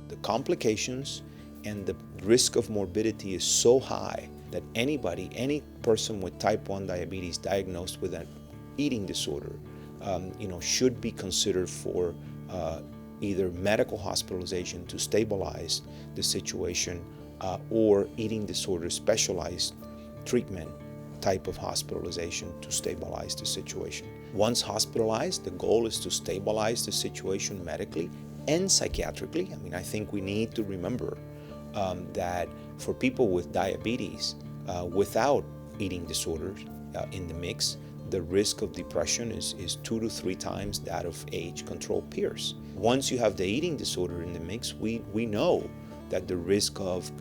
The complications and the risk of morbidity is so high that any person with type 1 diabetes diagnosed with an eating disorder, should be considered for either medical hospitalization to stabilize the situation or eating disorder specialized treatment type of hospitalization to stabilize the situation. Once hospitalized, the goal is to stabilize the situation medically and psychiatrically. I think we need to remember that for people with diabetes without eating disorders in the mix, the risk of depression is 2 to 3 times that of age-controlled peers. Once you have the eating disorder in the mix, we know that the risk of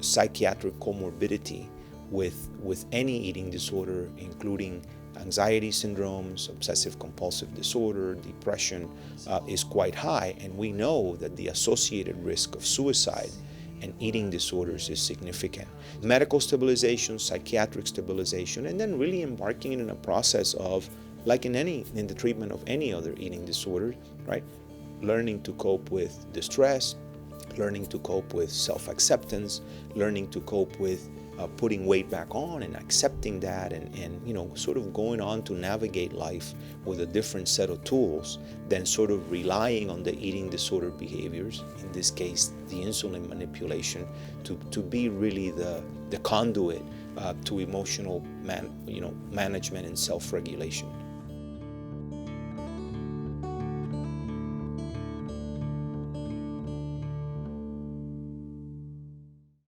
psychiatric comorbidity with any eating disorder, including anxiety syndromes, obsessive compulsive disorder, depression, is quite high, and we know that the associated risk of suicide and eating disorders is significant. Medical stabilization, psychiatric stabilization, and then really embarking in a process of, like in the treatment of any other eating disorder, right? Learning to cope with distress, learning to cope with self-acceptance, learning to cope with putting weight back on and accepting that, and sort of going on to navigate life with a different set of tools than sort of relying on the eating disorder behaviors, in this case the insulin manipulation, to be really the conduit to emotional management and self-regulation.